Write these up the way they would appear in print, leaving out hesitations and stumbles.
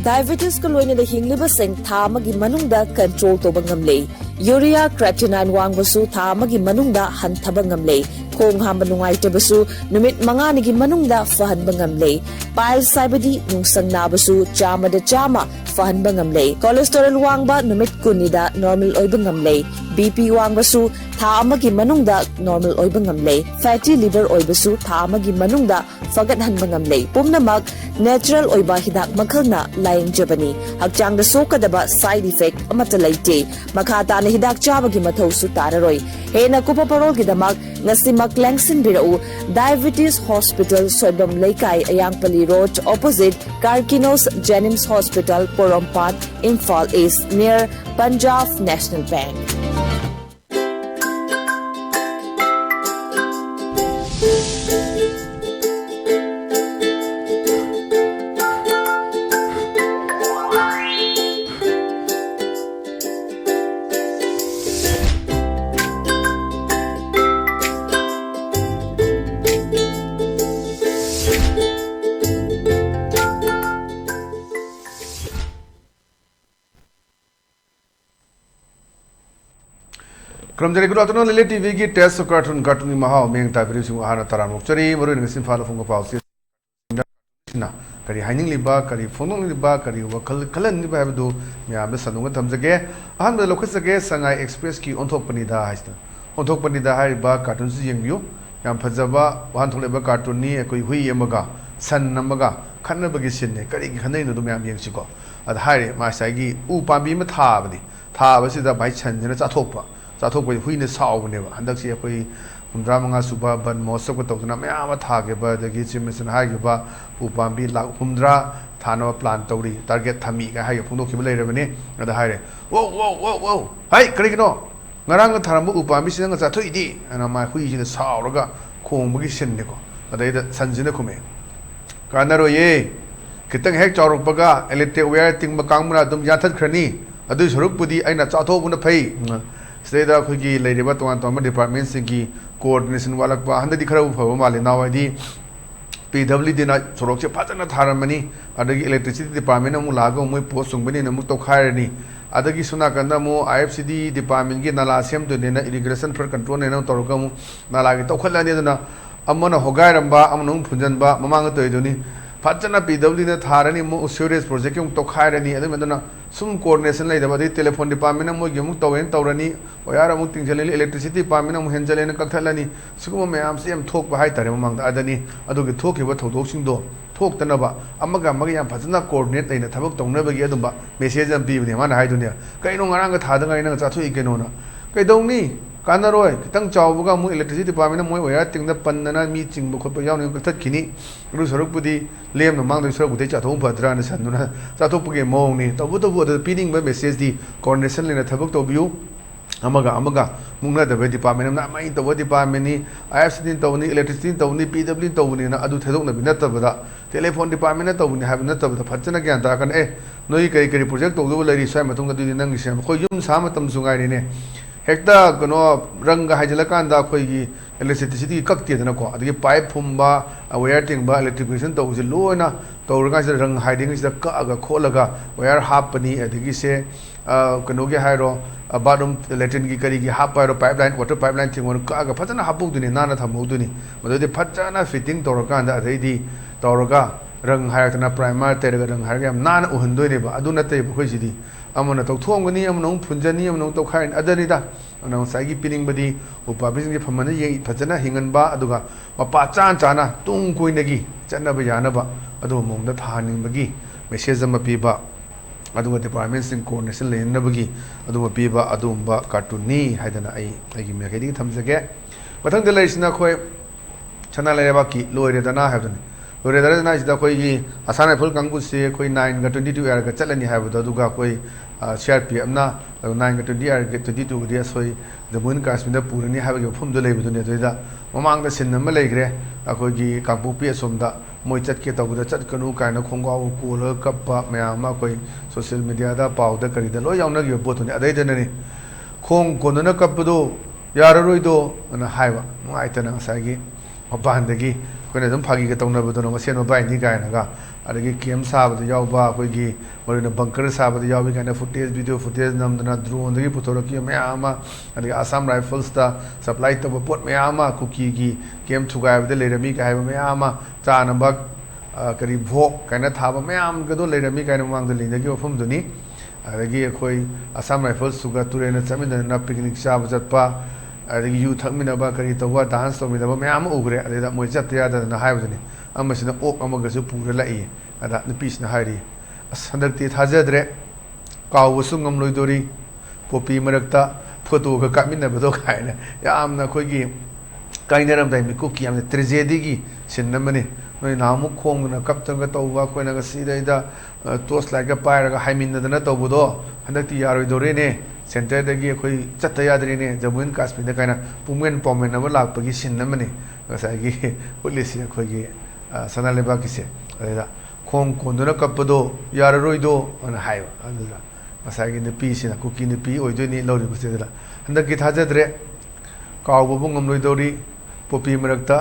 diabetes ko loina da hingliba sing tha magi manungda control to bangamle urea creatinine wangbasu tha magi manungda hanthaba ngamle khong hamba nungai tabasu numit manga nigi manungda fahan bangamle pile saibadi nungsang nabasu chama da chama fahan bangamle cholesterol wangba numit kunida normal oi bangamle bp wangbasu tha amagi manungda normal oi bangamle fatty liver oi basu tha amagi manungda fagat han bangamle pumnamak natural oi ba hidak makhalna laing jabani hakchang da sokadaba side effect amata laite makhata na hidak chabagi mathau su tararoi hena kupa parol gidamak ngasimak langsin birau diabetes hospital soibam leikai ayangpali road opposite Karkinos Jenims Hospital Porompat Imphal East near Punjab National Bank. Kramjari good afternoon, ELITETV ki test cartoon ni maha meng tabiri sung ahana taran mukchari maru ni simfala funga pausi na kari haining liba kari phonong liba kari wakal kalan liba habdu mya be sanunga thamjage ahan be lokhasage sangai express ki onthok panida haista onthok panida hai ba cartoon si yengbiu yam phajaba wan tholeba cartoon ni ekoi hui yemaga san namaga khanna bagi sinne kari ki khanai no du mya yeng siko ad hai ma sai gi u pambi ma thabadi thabasi da bai chanjena chathokpa chathokpa huine saubne ba handak si ekoi humdra manga suba ban mosok to na mya ma thage ba dagi chimesan hai gi ba u pambi la humdra thano plan tawri target thami ga hai phungdo ki lai rabane ada hai re wo hai kari kino ngarang tharam u pambi sin nga chathoi di ana ma hui ji sauraga khong bagi sinne ko adai da sanjina khume kanaro ye kitang hek chawrok baga ELITETVMANIPUR makangmra dum yathat khrani adu suruk pudi aina chathobuna phai Sida Kugi Lady Batuan Toma Department Siki coordination Walakpa, 100 crowd for Mali now ID PW did not Sorocha Patana Taramani, other electricity department of Mulago, Mu Posungani, and Muto Kairani, other Gisunakandamo, IFCD department, Nalasiam to the irrigation for control and Torogamu, Nalagi Tokalana, Amona Hogaramba, Amunum Punjanba, Mamanga Toiduni. Patana PW Tarani mo serious project yung Tokhairani and then some coordination like the telephone department mo yung Tawin Taurani or Yaramuting electricity department of Henzel and Katalani Sukuma Mayam CM talk by Tare among the Adani Adogi talk about Todoxing do talk the Naba Amaga Magiam Patana coordinate in the Tabak Tong never get them message and people in one Haidunia Kaino Aranga Tadanga in a Tatu Ikenona Kaidoni Kanaroi, Tang Chauga, electricity department, Moya, think the Pandana meeting, Bokoyan, Kini, Rusarupudi, Liam among the Sir Budecha, Padran, Sanduna, Satopuge Moni, Tabuto, the peeling by Mrs. D, coordination in a Tabuk view, Amaga, Muna, the Wet Department, not mind the Wet Department, I have seen Tony, electricity, Tony, PW, Tony, and Adu Tedona, Binata, telephone department, Tony, have not of the Patana again, Takan, no, you can project over Lady Samatunga, the Nangishan, Koyum Samatum Sungaine. Hecta Gono Ranga Hajalakanda Kogi electricity cocktail and a co. The pipe pumba, awaiting by electrification to the Luana, to organize the rung hiding is the Kaga Kolaga, where Hapani at the Gise, Kanogi Hiro, a bottom Latin Gikari, Haparo pipeline, water pipeline thing on Kaga, Patana Hapudini, Nana Tamuduni, but the Patana fitting Torokanda, Redi, Toroga, Rung Hayatana Primar, Telegram, Hargam, Nana Uhunduniba, Adunate, Hujidi. Amona Tongani, Amon Punjani, Amon Tokai, Adanida, and on Sagi pinning body, who publishing the Pamani, Patana, Hinganba, Aduga, Mapachan Chana, Tung Kuinagi, Chanabayanaba, Adumong the Tahaning Bagi, Meshazama Piba, Aduma departments in coordination lane Nabagi, Aduma Piba, Adumba, Cartuni, Hadana, I give me a heading thumbs again. But on the Lashna Koi, Chanalabaki, Lower than I have done. Loredana is the Koi, Asana Fulkangusi, Koi 9, 22 Araga, Chalani have the Duga Koi. Share PMna, 9 to the 22 years, the moon cast with the Purani having a pum delay with the among the cinema legre, Akogi, Kapupi, Sumda, Moichat with the Chatkanu kind of Kongo, Cooler, Kappa, Mayama, social media, the power, the Kari, the lawyer, you put on the other than Kong Konana Kapudo, Yararuido, and a hiva, Maitana Sagi, Opandagi, ꯑꯩꯈꯣꯏꯅ ꯑꯗꯨꯝ ꯐꯥꯒꯤꯒ ꯇꯧꯅꯕꯗꯨꯅ ꯃꯁꯦꯟ ꯃꯕꯥꯏꯅꯤ ꯀꯥꯏꯅꯒ ꯑꯗꯒꯤ ꯀꯦꯝ ꯁꯥꯕꯗ ꯌꯥꯎꯕ ꯑꯩꯈꯣꯏꯒꯤ ꯃꯔꯨꯑꯣꯏꯅ ꯕꯪꯀꯔ ꯁꯥꯕꯗ ꯌꯥꯎꯏ ꯀꯥꯏꯅ ꯐꯨꯇꯦꯖ ꯚꯤꯗꯤꯑꯣ ꯐꯨꯇꯦꯖ ꯅꯝꯗꯅ ꯗ꯭ꯔꯣꯟꯗꯒꯤ ꯄꯨꯊꯣꯔꯛꯈꯤꯕ ꯃꯌꯥꯝ ꯑꯃ ꯑꯗꯒꯤ ꯑꯁꯥꯝ ꯔꯥꯏꯐꯜꯁꯇ ꯁꯄ꯭ꯂꯥꯏ ꯇꯧꯕ ꯄꯣꯠ ꯃꯌꯥꯝ ꯑꯃ ꯀꯨꯀꯤꯒꯤ ꯀꯦꯝ ꯊꯨꯒꯥꯏꯕꯗ ꯂꯩꯔꯝꯃꯤ ꯍꯥꯏꯕ ꯃꯌꯥꯝ ꯑꯃ ꯆꯥꯅꯕ ꯀꯔꯤ ꯚꯣꯛ ꯀꯥꯏꯅ ꯊꯥꯕ ꯃꯌꯥꯝꯒꯗꯣ ꯂꯩꯔꯝꯃꯤ ꯀꯥꯏꯅ ꯃꯃꯥꯡꯗ ꯂꯩꯅꯈꯤꯕ ꯃꯐꯝꯗꯨꯅꯤ ꯑꯗꯒꯤ ꯑꯩꯈꯣꯏ ꯑꯁꯥꯝ ꯔꯥꯏꯐꯜꯁꯇꯨꯒ ꯇꯨꯔꯦꯟꯗ ꯆꯠꯃꯤꯟꯅꯗꯅ ꯄꯤꯛꯅꯤꯛ ꯆꯥꯕ ꯆꯠꯄ ꯑꯗꯒꯤ ꯌꯨ ꯊꯛꯃꯤꯟꯅꯕ ꯀꯔꯤ ꯇꯧꯕ ꯗꯥꯟꯁ ꯇꯧꯃꯤꯟꯅꯕ ꯃꯌꯥꯝ ꯑꯃ ꯎꯈ꯭ꯔꯦ ꯑꯗꯩꯗ ꯃꯣꯏ ꯆꯠꯇ ꯌꯥꯗꯗꯅ ꯍꯥꯏꯕꯗꯨꯅꯤ ꯑꯃꯁꯤꯅ ꯑꯣꯛ ꯑꯃꯒꯁꯨ ꯄꯨꯔ ꯂꯥꯛꯏ ꯑꯗ ꯅꯨꯄꯤꯁꯤꯅ ꯍꯥꯏꯔꯤ ꯑꯁ ꯍꯟꯗꯛꯇꯤ ꯊꯥꯖꯗ꯭ꯔꯦ ꯀꯥꯎꯕꯁꯨ ꯉꯝꯂꯣꯏꯗꯣꯔꯤ ꯄꯣꯄꯤ ꯃꯔꯛꯇ ꯐꯣꯇꯣꯒ ꯀꯥꯞꯃꯤꯟꯅꯕꯗꯣ ꯀꯥꯏꯅ ꯌꯥꯝꯅ ꯑꯩꯈꯣꯏꯒꯤ ꯀꯥꯏꯅꯔꯝꯗꯥꯏ ꯃꯤꯀꯨꯞꯀꯤ ꯌꯥꯝꯅ ꯇ꯭ꯔꯦꯖꯦꯗꯤꯒꯤ ꯁꯤꯟ ꯑꯃꯅꯤ ꯅꯣꯏ ꯅꯍꯥꯟꯃꯨꯛ ꯈꯣꯡꯗꯅ ꯀꯞꯇꯅꯒ ꯇꯧꯕ ꯑꯩꯈꯣꯏꯅꯒ ꯁꯤꯗꯩꯗ ꯇꯣꯔꯆ ꯂꯥꯏꯠꯀ ꯄꯥꯏꯔꯒ ꯍꯥꯏꯃꯤꯟꯅꯗꯅ ꯇꯧꯕꯗꯣ ꯍꯟꯗꯛꯇꯤ ꯌꯥꯔꯣꯏꯗꯣꯔꯦꯅꯦ ꯁꯦꯟꯇꯔꯗꯒꯤ ꯑꯩꯈꯣꯏ ꯆꯠꯇ ꯌꯥꯗ꯭ꯔꯦꯅꯦ ꯖꯃꯨ ꯑꯦꯟ ꯀꯥꯁꯃꯤꯔꯗ ꯀꯥꯏꯅ ꯄꯨꯡꯃꯦꯟ ꯄꯥꯎꯃꯦꯟꯅꯕ ꯂꯥꯛꯄꯒꯤ ꯁꯤꯟ ꯑꯃꯅꯤ ꯉꯁꯥꯏꯒꯤ ꯎꯠꯂꯤꯁꯤ ꯑꯩꯈꯣꯏꯒꯤ ꯁꯅꯥ ꯂꯩꯕꯥꯛꯀꯤꯁꯦ ꯑꯗꯨꯗ ꯈꯣꯡ ꯀꯣꯟꯗꯨꯅ ꯀꯞꯄꯗꯣ ꯌꯥꯔꯔꯣꯏꯗꯣ ꯑꯅ ꯍꯥꯏꯕ ꯑꯗꯨꯗ ꯉꯁꯥꯏꯒꯤ ꯅꯨꯄꯤꯁꯤꯅ ꯀꯨꯀꯤ ꯅꯨꯄꯤ ꯑꯣꯏꯗꯣꯏꯅꯤ ꯂꯧꯔꯤꯕꯁꯤ ꯑꯗꯨꯗ ꯍꯟꯗꯛꯀꯤ ꯊꯥꯖꯗ꯭ꯔꯦ ꯀꯥꯎꯕꯕꯨ ꯉꯝꯂꯣꯏꯗꯧꯔꯤ ꯄꯣꯄꯤ ꯃꯔꯛꯇ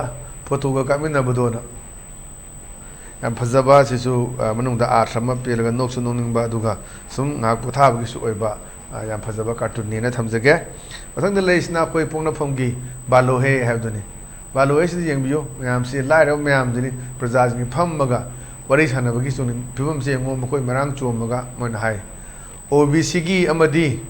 ꯐꯣꯇꯣꯒ ꯀꯥꯞꯃꯤꯟꯅꯕꯗꯣꯅ ꯌꯥꯝ ꯐꯖꯕ ꯑꯁꯤꯁꯨ ꯃꯅꯨꯡꯗ ꯑꯥꯔꯊ ꯑꯃ ꯄꯦꯜꯂꯒ ꯅꯣꯛꯁꯨ ꯅꯣꯛꯅꯤꯡꯕ ꯑꯗꯨꯒ ꯁꯨꯝ ꯉꯥꯏꯍꯥꯛ ꯄꯣꯊꯥꯕꯒꯤꯁꯨ ꯑꯣꯏꯕ ꯌꯥꯝ ꯐꯖꯕ ꯀꯥꯔꯇꯨꯟꯅꯦꯅ ꯊꯝꯖꯒꯦ ꯃꯊꯪꯗ ꯂꯩꯔꯤꯁꯤꯅ ꯑꯩꯈꯣꯏ ꯄꯣꯛꯅꯐꯝꯒꯤ ꯕꯥꯂꯣꯍꯦ ꯍꯥꯏꯕꯗꯨꯅꯤ ꯕꯥꯂꯣꯍꯦꯁꯤꯗ ꯌꯦꯡꯕꯤꯌꯨ ꯃꯌꯥꯝꯁꯤ ꯂꯥꯏꯔꯕ ꯃꯌꯥꯝꯗꯨꯅꯤ ꯄ꯭ꯔꯖꯥꯁꯤꯡꯒꯤ ꯐꯝꯃꯒ ꯋꯥꯔꯤ ꯁꯥꯟꯅꯕꯒꯤ ꯐꯤꯕꯝꯁꯦ ꯌꯦꯡꯉꯨ ꯃꯈꯣꯏ ꯃꯔꯥꯡ ꯆꯣꯝꯃꯒ ꯃꯣꯏꯅ ꯍꯥꯏ OBCꯒꯤ ꯑꯃꯗꯤ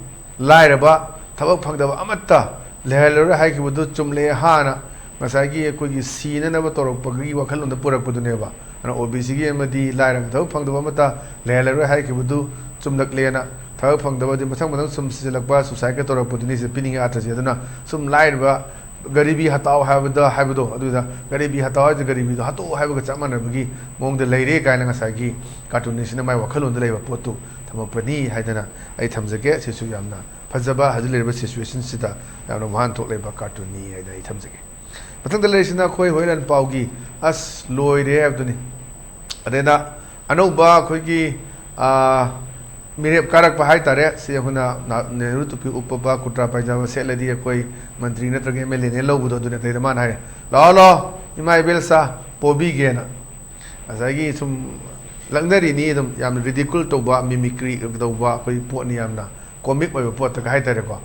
ꯂꯥꯏꯔꯕ ꯊꯕꯛ ꯐꯪꯗꯕ ꯑꯃꯠꯇ ꯂꯩꯍꯜꯂꯔꯣꯏ ꯍꯥꯏꯈꯤꯕꯗꯨ ꯆꯨꯝꯂꯦ ꯍꯥꯟꯅ ꯉꯁꯥꯏꯒꯤ ꯑꯩꯈꯣꯏꯒꯤ ꯁꯤꯅꯅꯕ ꯇꯧꯔꯛꯄꯒꯤ ꯋꯥꯈꯜꯂꯣꯟꯗ ꯄꯨꯔꯛꯄꯗꯨꯅꯦꯕ ꯑꯗꯨꯅ OBCꯒꯤ ꯑꯃꯗꯤ ꯂꯥꯏꯔꯕ ꯊꯕꯛ ꯐꯪꯗꯕ ꯑꯃꯠꯇ ꯂꯩꯍꯜꯂꯔꯣꯏ ꯍꯥꯏꯈꯤꯕꯗꯨ ꯆꯨꯝꯂꯛꯂꯦꯅ ꯊꯕꯛ ꯐꯪꯗꯕꯗꯤ ꯃꯊꯪ ꯃꯊꯪ ꯁꯨꯝ ꯁꯤꯖꯤꯜꯂꯛꯄ ꯁꯨꯁꯥꯏꯠꯀ ꯇꯧꯔꯛꯄꯗꯨꯅꯤ ꯁꯤꯗ ꯄꯤꯅꯤꯡꯉꯤ ꯑꯥꯔꯊꯁꯦ ꯑꯗꯨꯅ ꯁꯨꯝ ꯂꯥꯏꯔꯕ ꯒꯔꯤꯕꯤ ꯍꯇꯥꯎ ꯍꯥꯏꯕꯗꯣ ꯑꯗꯨꯗ ꯒꯔꯤꯕꯤ ꯍꯇꯥꯎ ꯍꯥꯏꯗꯤ ꯒꯔꯤꯕꯤꯗꯣ ꯍꯥꯠꯇꯣꯛ ꯍꯥꯏꯕꯒ ꯆꯞ ꯃꯥꯟꯅꯕꯒꯤ ꯃꯑꯣꯡꯗ ꯂꯩꯔꯦ ꯀꯥꯏꯅ ꯉꯁꯥꯏꯒꯤ ꯀꯥꯔꯇꯨꯟꯁꯤꯅ ꯃꯥꯏ ꯋꯥꯈꯜꯂꯣꯟꯗ ꯂꯩꯕ ꯄꯣꯠꯇꯨ ꯊꯝꯃꯛꯄꯅꯤ ꯍꯥꯏꯗꯅ ꯑꯩ ꯊꯝꯖꯒꯦ ꯁꯤꯁꯨ ꯌꯥꯝꯅ ꯐꯖꯕ ꯍꯧꯖꯤꯛ ꯂꯩꯔꯤꯕ ꯁꯤꯆꯨꯋꯦꯁꯟꯁꯤꯗ ꯌꯥꯝꯅ ꯋꯥꯍꯟꯊꯣꯛ ꯂꯩꯕ ꯀꯥꯔꯇꯨꯟꯅꯤ ꯍꯥꯏꯅ ꯑꯩ ꯊꯝꯖꯒꯦ ꯃꯊꯪꯗ ꯂꯩꯔꯤꯁꯤꯅ ꯑꯩꯈꯣꯏ ꯍꯣꯏꯔꯥꯟ ꯄꯥꯎꯒꯤ ꯑꯁ ꯂꯣꯏꯔꯦ ꯍꯥꯏꯕꯗꯨꯅꯤ ꯑꯗꯩꯗ ꯑꯅꯧꯕ ꯑꯩꯈꯣꯏꯒꯤ ꯃꯤꯔꯦꯞ ꯀꯥꯔꯛꯄ ꯍꯥꯏꯇꯥꯔꯦ ꯁꯤ ꯑꯩꯈꯣꯏꯅ ꯅꯦꯍꯔꯨ ꯇꯨꯄꯤ ꯎꯞꯄꯕ ꯀꯨꯔꯇꯥ ꯄꯥꯏꯖꯥꯃ ꯁꯦꯠꯂꯗꯤ ꯑꯩꯈꯣꯏ ꯃꯟꯇ꯭ꯔꯤ ꯅꯠꯇ꯭ꯔꯒ MLA ꯂꯧꯕꯗꯣ ꯑꯗꯨꯅ ꯑꯗꯩꯗ ꯃꯥꯅ ꯍꯥꯏꯔꯦ ꯂꯥꯛꯑꯣ ꯂꯥꯛꯑꯣ ꯏꯃꯥ ꯏꯕꯦꯜꯁꯥ ꯄꯣꯕꯤꯒꯦꯅ ꯉꯁꯥꯏꯒꯤ ꯁꯨꯝ ꯂꯛꯅꯔꯤꯅꯤ ꯑꯗꯨꯝ ꯌꯥꯝꯅ ꯔꯤꯗꯤꯀꯨꯜ ꯇꯧꯕ ꯃꯤꯃꯤꯀ꯭ꯔꯤ ꯇꯧꯕ ꯑꯩꯈꯣꯏ ꯄꯣꯠꯅꯤ ꯌꯥꯝꯅ ꯀꯣꯃꯤꯛ ꯑꯣꯏꯕ ꯄꯣꯠꯇꯒ ꯍꯥꯏꯇꯥꯔꯦꯀꯣ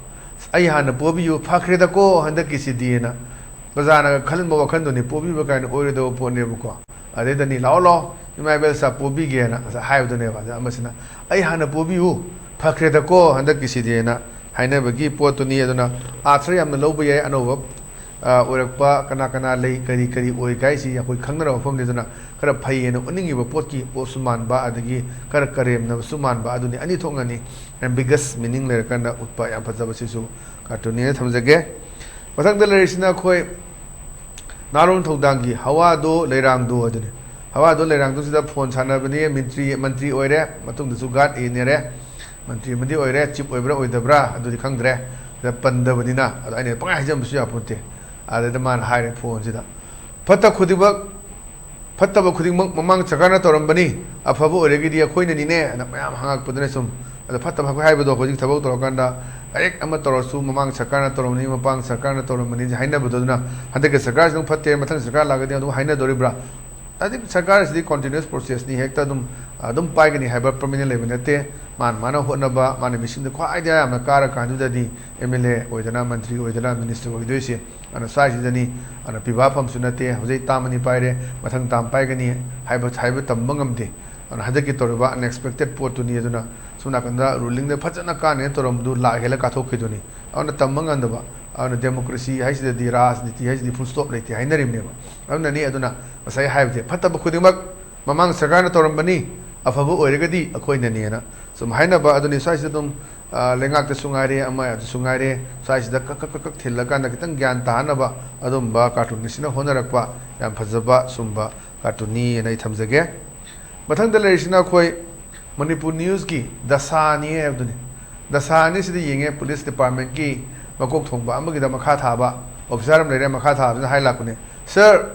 ꯑꯩ ꯍꯥꯟꯅ ꯄꯣꯕꯤꯌꯨ ꯐꯈ꯭ꯔꯦꯗꯀꯣ ꯍꯟꯗꯛꯀꯤꯁꯤꯗꯤꯅ ꯄ꯭ꯔꯖꯥꯅ ꯈꯜꯂꯝꯕ ꯋꯥꯈꯜꯗꯨꯅꯤ ꯄꯣꯕꯤꯕ ꯀꯥꯏꯅ ꯑꯣꯏꯔꯣꯏꯗꯕ ꯄꯣꯠꯅꯦꯕꯀꯣ ꯑꯗꯩꯗꯅꯤ ꯂꯥꯛꯑꯣ ꯂꯥꯛꯑꯣ ꯏꯃꯥ ꯏꯕꯦꯜꯁꯥ ꯄꯣꯕꯤꯒꯦꯅ ꯉꯁꯥꯏ ꯍꯥꯏꯕꯗꯨꯅꯦꯕ ꯑꯗ ꯑꯃꯁꯤꯅ ꯑꯩ ꯍꯥꯟꯅ ꯄꯣꯕꯤꯌꯨ ꯐꯈ꯭ꯔꯦꯗꯀꯣ ꯍꯟꯗꯛꯀꯤꯁꯤꯗꯤꯅ ꯍꯥꯏꯅꯕꯒꯤ ꯄꯣꯠꯇꯨꯅꯤ ꯑꯗꯨꯅ ꯑꯥꯔꯊ ꯌꯥꯝꯅ ꯂꯧꯕ ꯌꯥꯏ ꯑꯅꯧꯕ ꯑꯣꯏꯔꯛꯄ ꯀꯅꯥ ꯀꯅꯥ ꯂꯩ ꯀꯔꯤ ꯀꯔꯤ ꯑꯣꯏ ꯒꯥꯏꯁꯤ ꯑꯩꯈꯣꯏ ꯈꯪꯅꯔꯕ ꯃꯐꯝꯅꯤ ꯑꯗꯨꯅ ꯈꯔ ꯐꯩꯌꯦꯅ ꯎꯠꯅꯤꯡꯉꯤꯕ ꯄꯣꯠꯀꯤ ꯄꯣꯠꯁꯨ ꯃꯥꯟꯕ ꯑꯗꯒꯤ ꯈꯔ ꯀꯔꯦꯝꯅꯕꯁꯨ ꯃꯥꯟꯕ ꯑꯗꯨꯅꯤ ꯑꯅꯤ ꯊꯣꯛꯅꯅꯤ ꯑꯦꯝꯕꯤꯒꯁ ꯃꯤꯅꯤꯡ ꯂꯩꯔꯀꯥꯟꯗ ꯎꯠꯄ ꯌꯥꯝ ꯐꯖꯕ ꯁꯤꯁꯨ ꯀꯥꯔꯇꯨꯟꯅꯦꯅ ꯊꯝꯖꯒꯦ ꯃꯊꯪꯗ ꯂꯩꯔꯤꯁꯤꯅ ꯑꯩꯈꯣꯏ ꯅꯥꯔꯣꯟ ꯊꯧꯗꯥꯡꯒꯤ ꯍꯋꯥꯗꯣ ꯂꯩꯔꯥꯡꯗꯣ ꯑꯗꯨꯅꯤ ꯍꯋꯥꯗꯣ ꯂꯩꯔꯥꯡꯗꯣꯁꯤꯗ ꯐꯣꯟ ꯁꯥꯟꯅꯕꯅꯤ ꯃꯟꯇ꯭ꯔꯤ ꯑꯣꯏꯔꯦ ꯃꯇꯨꯡꯗꯁꯨ ꯒꯥꯔꯗ ꯏꯅꯔꯦ ꯃꯟꯇ꯭ꯔꯤ ꯑꯃꯗꯤ ꯑꯣꯏꯔꯦ ꯆꯤꯞ ꯑꯣꯏꯕ꯭ꯔꯥ ꯑꯣꯏꯗꯕ꯭ꯔꯥ ꯑꯗꯨꯗꯤ ꯈꯪꯗ꯭ꯔꯦ ꯁꯤꯗ ꯄꯟꯗꯕꯅꯤꯅ ꯑꯗꯣ ꯑꯩꯅ ꯄꯪꯍꯥꯏ ꯍꯥꯏꯖꯟꯕꯁꯨ ꯌꯥꯄꯣꯟꯇꯦ ꯑꯗꯨꯗ ꯃꯥꯅ ꯍꯥꯏꯔꯦ ꯐꯣꯟꯁꯤꯗ ꯐꯠꯇꯕ ꯈꯨꯗꯤꯡꯃꯛ ꯃꯃꯥꯡ ꯁꯔꯀꯥꯔꯅ ꯇꯧꯔꯝꯕꯅꯤ ꯑꯐꯕ ꯑꯣꯏꯔꯒꯗꯤ ꯑꯩꯈꯣꯏꯅꯅꯤꯅꯦ ꯑꯗ ꯃꯌꯥꯝ ꯍꯪꯉꯛꯄꯗꯨꯅ ꯁꯨꯝ ꯑꯗꯣ ꯐꯠꯇꯕ ꯍꯥꯏꯕꯗꯣ ꯍꯧꯖꯤꯛ ꯊꯕꯛ ꯇꯧꯔꯀꯥꯟꯗ ꯍꯦꯛ ꯑꯃ ꯇꯧꯔꯁꯨ ꯃꯃꯥꯡ ꯁꯔꯀꯥꯔꯅ ꯇꯧꯔꯝꯕꯅꯤ ꯃꯄꯥꯡ ꯁꯔꯀꯥꯔꯅ ꯇꯧꯔꯝꯕꯅꯤ ꯍꯥꯏꯅꯕꯗꯣ ꯑꯗꯨꯅ ꯍꯟꯗꯛꯀꯤ ꯁꯔꯀꯥꯔꯁꯤ ꯑꯗꯨꯝ ꯐꯠꯇꯦ ꯃꯊꯪ ꯁꯔꯀꯥꯔ ꯂꯥꯛꯑꯒꯗꯤ ꯑꯗꯨꯝ ꯍꯥꯏꯅꯗꯣꯔꯤꯕ꯭ꯔꯥ ꯑꯗꯨꯗꯤ ꯁꯔꯀꯥꯔꯁꯤꯗꯤ ꯀꯣꯟꯇꯤꯅ꯭ꯌꯨꯁ ꯄ꯭ꯔꯣꯁꯦꯁꯅꯤ ꯍꯦꯛꯇ ꯑꯗꯨꯝ ꯄꯥꯏꯒꯅꯤ ꯍꯥꯏꯕ ꯄꯔꯃꯤꯅꯦꯟ ꯂꯩꯕ ꯅꯠꯇꯦ ꯃꯥꯅ ꯍꯣꯠꯅꯕ ꯃꯥꯅ ꯃꯤꯁꯤꯡꯗ ꯈ꯭ꯋꯥꯏꯗꯒꯤ ꯌꯥꯝꯅ ꯀꯥꯔꯀꯥꯟꯗꯨꯗꯗꯤ MLA ꯑꯣꯏꯗꯅ ꯃꯟꯇ꯭ꯔꯤ ꯑꯣꯏꯗꯅ ꯃꯤꯅꯤꯁꯇꯔ ꯑꯣꯏꯗꯣꯏꯁꯦ ꯑꯗꯨꯅ ꯁ꯭ꯋꯥꯏꯁꯤꯗꯅꯤ ꯑꯗꯨꯅ ꯄꯤꯕꯥꯐꯝꯁꯨ ꯅꯠꯇꯦ ꯍꯧꯖꯤꯛ ꯇꯥꯝ ꯑꯅꯤ ꯄꯥꯏꯔꯦ ꯃꯊꯪ ꯇꯥꯝ ꯄꯥꯏꯒꯅꯤ ꯍꯥꯏꯕ ꯇꯝꯕ ꯉꯝꯗꯦ ꯑꯗꯨꯅ ꯍꯟꯗꯛꯀꯤ ꯇꯧꯔꯤꯕ ꯑꯟꯑꯦꯛꯁꯄꯦꯛꯇꯦꯠ ꯄꯣꯠꯇꯨꯅꯤ ꯑꯗꯨꯅ ꯁꯣꯝ ꯅꯥꯀꯟꯗ ꯔꯨꯂꯤꯡꯗ ꯐꯖꯅ ꯀꯥꯟꯅꯦꯅ ꯇꯧꯔꯝꯕꯗꯨ ꯂꯥꯛ ꯍꯦꯜꯂ ꯀꯥꯊꯣꯛꯈꯤꯗꯨꯅꯤ ꯑꯗꯨꯅ ꯇꯝꯕ ꯉꯝꯗꯕ ꯑꯗꯨꯅ ꯗꯦꯃꯣꯀ꯭ꯔꯦꯁꯤ ꯍꯥꯏꯁꯤꯗꯗꯤ ꯔꯥꯖꯅꯤꯇꯤ ꯍꯥꯏꯁꯤꯗꯤ ꯐꯨꯜ ꯁ꯭ꯇꯣꯞ ꯂꯩꯇꯦ ꯍꯥꯏꯅꯔꯤꯕꯅꯦꯕ ꯑꯗꯨꯅꯅꯤ ꯑꯗꯨꯅ ꯉꯁꯥꯏ ꯍꯥꯏꯕꯁꯦ ꯐꯠꯇꯕ ꯈꯨꯗꯤꯡꯃꯛ ꯃꯃꯥꯡ ꯁꯔꯀꯥꯔꯅ ꯇꯧꯔꯝꯕꯅꯤ ꯑꯐꯕ ꯑꯣꯏꯔꯒꯗꯤ ꯑꯩꯈꯣꯏꯅꯅꯦꯅ ꯁꯨꯝ ꯍꯥꯏꯅꯕ ꯑꯗꯨꯅꯤ ꯁ꯭ꯋꯥꯏꯁꯤꯗ ꯑꯗꯨꯝ ꯂꯩꯉꯥꯛꯇꯁꯨ ꯉꯥꯏꯔꯦ ꯑꯃꯗꯁꯨ ꯉꯥꯏꯔꯦ ꯁ꯭ꯋꯥꯏꯁꯤꯗ ꯀꯛ ꯊꯤꯜꯂꯀꯥꯟꯗ ꯈꯤꯇꯪ ꯒ꯭ꯌꯥꯟ ꯇꯥꯍꯟꯅꯕ ꯑꯗꯨꯝꯕ ꯀꯥꯔꯇꯨꯟꯁꯤꯅ ꯍꯣꯠꯅꯔꯛꯄ ꯌꯥꯝ ꯐꯖꯕ ꯁꯨꯝꯕ ꯀꯥꯔꯇꯨꯟꯅꯤ ꯍꯥꯏꯅ ꯑꯩ ꯊꯝꯖꯒꯦ ꯃꯊꯪꯗ ꯂꯩꯔꯤꯁꯤꯅ ꯑꯩꯈꯣই ꯃꯅꯤꯄꯨꯔ ꯅ꯭ꯌꯨꯁꯀꯤ ꯗꯁꯥꯅꯤ ꯍꯥꯏꯕꯗꯨꯅꯤ ꯗꯁꯥꯅꯤ ꯁꯤꯗ ꯌꯦꯡꯉꯦ ꯄꯨꯂꯤꯁ ꯗꯤꯄꯥꯔꯠꯃꯦꯟꯠꯀꯤ ꯃꯀꯣꯛ ꯊꯣꯡꯕ ꯑꯃꯒꯤꯗ ꯃꯈꯥ ꯊꯥꯕ ꯑꯣꯐꯤꯁꯥꯔ ꯑꯃ ꯂꯩꯔꯦ ꯃꯈꯥ ꯊꯥꯕꯁꯤꯅ ꯍꯥꯏ ꯂꯥꯛꯄꯅꯦ ꯁꯔ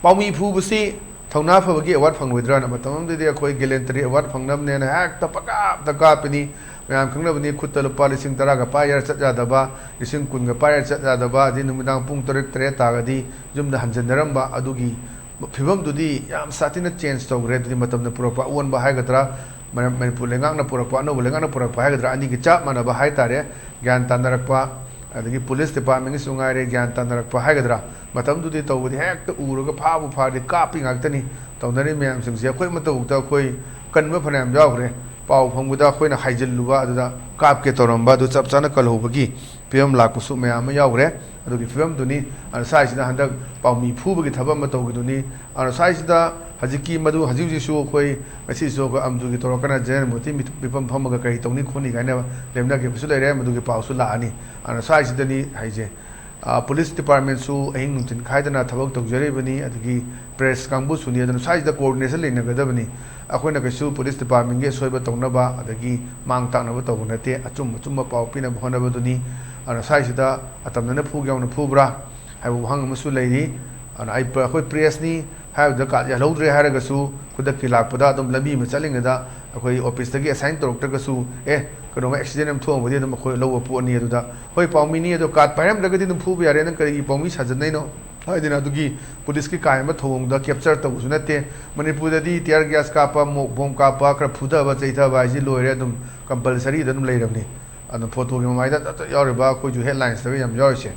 ꯄꯥꯎꯃꯤ ꯐꯨꯕꯁꯤ ꯊꯧꯅꯥ ꯐꯕꯒꯤ ꯑꯦꯋꯥꯔꯗ ꯐꯪꯂꯣꯏꯗ꯭ꯔꯥꯅ ꯃꯇꯝ ꯑꯃꯗꯗꯤ ꯑꯩꯈꯣꯏ ꯒꯦꯂꯦꯟꯇꯔꯤ ꯑꯦꯋꯥꯔꯗ ꯐꯪꯅꯕꯅꯦꯅ ꯍꯦꯛꯇ ꯄꯪꯀꯥꯞꯇ ꯀꯥꯞꯄꯤꯅꯤ मैम खंगनबनी खुद लुपा लिसिंग तरा का पायर चट जादबा लिसिंग कुन का पायर चट जादबा दि नुमिदांग पुंग तरक तरे तागदी जुमदा हंजनरंबा अदुगी फिबम दुदी याम सातिना चेंज तौरे दुदी मतमना पुरपा ओनबा हायगद्रा मणिपुर लेंगांगना पुरपा अनोब लेंगांगना पुरपा हायगद्रा अनि की चाप मानबा हायतारे ज्ञान तानरकपा अदगी पुलिस डिपार्टमेंट सुंगारे ज्ञान तानरकपा हायगद्रा मतम दुदी तौबदी हेक्ट उरगा फाबु फादि कापी ngaktani तौनरी मैम सिंगसे अखोय मतौता अखोय कन्बा फनाम यावरे पाव फंगुदा अखोयना हाइजल्लुबा अदुदा काप के तौरंबा दु चप चाना कलहोबगी फिल्म लाकुसु मैम यावरे अदुगी फिल्म दुनी अन साइसिदा हंदक पावमी फुबगी थबम मतौगदुनी अन साइसिदा हजिकी मधु हजिजिसु अखोय मसिसु को अमजुगी तौरकना जेन मोती बिपम फमगा कहि तौनी खोनी गायना लेमना के बिसु लेरे मधुगी पावसु लानी अन साइसिदनी हाइजे पुलिस डिपार्टमेंट सु अहिंग नुतिन खाइदना थबक तौजरेबनी अदगी प्रेस कांगबु सुनी अदन साइसिदा कोऑर्डिनेशन लेनगदबनी अखोयना कइसु पुलिस डिपार्टमेंट के सोयबा तौनबा अदगी मांग तानबा तौनते अचुम चुम पाव पिना भोनबदुनी अन साइसिदा अतमना फुग्यावना फुब्रा हाइबु हंग मसु लेरी अन आई अखोय प्रेसनी हाइबदा का यलौद्रे हारगसु खुदकी लापदा अदम लंबी में चलिंगदा अखोय ऑफिस तगी असाइन तौरक्तगसु कनो एक्सीडेंट हम थोंबदि अदम अखोय लौवा पोनी अदुदा होय पावमिनी अदो काट पायम दगदि दम फुब यारे न करी पावमी साजनैनो हाइदिना अदुगी पुलिस की कायम थोंगदा कैप्चर तबसु नते मणिपुरदि टियर गैस कापा बम कापा खर फुदबा चैथबा आइजि लोयरे अदम कंपलसरी अदम लेरबनी अदम फोटो के माइदा यारबा अखोय जु हेडलाइंस तग यम यारसे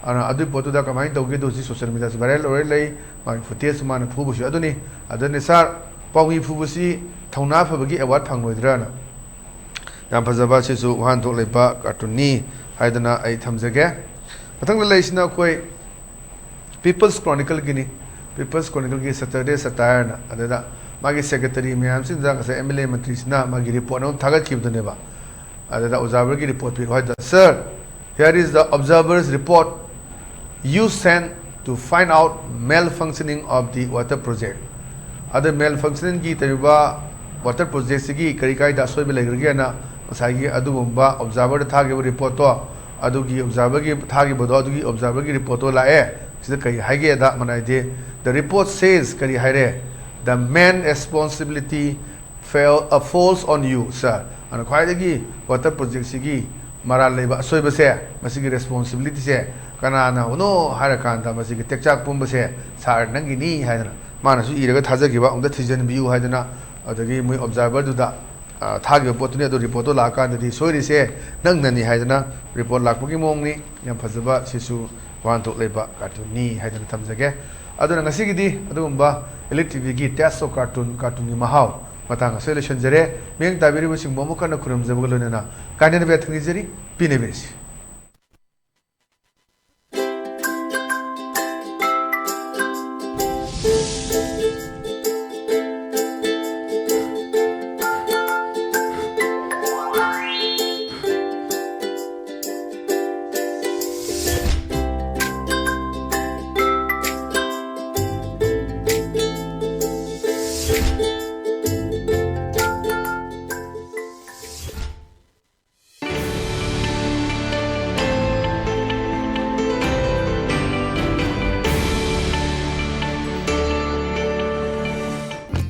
अन अदु पोतुदा कमाइन तौगे दोसि सोशल मीडिया से वायरल ओरे लई माइ फुटेज मान फुबुसु अदुनी अदने सर पावमी फुबुसि थौना फबगी अवार्ड फंगलोइद्राना याम फजबा सिसु वहान थोक लेबा कार्टूनी हाइदना आई थमजगे मथंग लेसिना कोई पीपल्स क्रॉनिकल गिनी पीपल्स क्रॉनिकल की सैटरडे सटायर ना अददा मागी सेक्रेटरी मैम सिन दा कसे एमएलए मंत्री सिना मागी रिपोर्ट न थागत किबदनेबा अददा ऑब्जर्वर की रिपोर्ट पिरो हाइदा sir here is the observer's report you sent to find out malfunctioning of the water project. Other malfunctioning ki tariba water project sigi kari kai da soi belai gerge na masagi adugumba observer tha ge report to adugi observer gi tha ge bodo adugi observer gi report to la e sida kai haige da manai de the report says kari haire the main responsibility falls on you sir and khwai gi water project sigi maral leba soi base masigi responsibility se कनाना उनो हारा कांदा मसी के टेक्चाक पुंबसे सार नंगिनी हायना मानसु इरगा थाजगिबा उंदा थिजन बियु हायना अदगी मुई observer दुदा थागे पोतुने दो report ला कांददी सोइरिसे नंगननी हायना रिपोर्ट लाकपगी मोंगनी यम फजबा सिसु वान तो लेबा कार्टूनी हायना थमजगे अदुना ngasiगidi अदुगुंबा एलिट टीवी की टेस्ट ऑफ कार्टून की महाव मतंग सोल्यूशन जरे मेंग ताबिरिबु सिंग मोमुकना खुरम जबगलोनेना कानेन बेथंगी जरी पिनेबेसी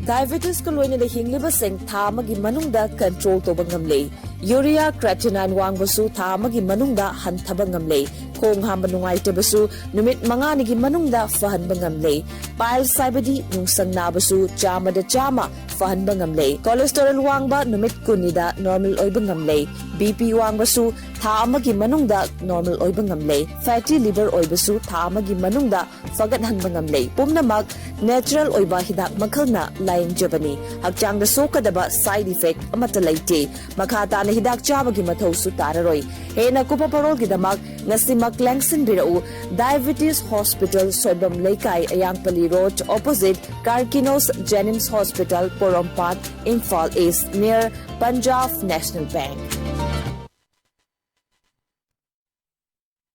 Diabetes ko loina le hingliba seng tha magi manungda control to bangamle urea creatinine wangbasu tha magi manungda hanthaba ngamle khong ham banungai tebasu numit mangani gi manungda fahan bangamle pile saibadi nungsang nabasu chama da chama fahan bangamle cholesterol wangba numit kunida normal oi bangamle bp wangbasu tha amagi manungda normal oi bangamle fatty liver oi basu tha amagi manungda fagat han bangamle pumnamak natural oi ba hidak makhalna lain jabani hakchang da sokadaba side effect amata laite makhata na hidak chabagi mathau su tararoi hena kupa parol gi damak ngasimak langsin birau diabetes hospital soibam leikai ayangpali road opposite Karkinos Jenims Hospital Porompat Imphal East near Punjab National Bank.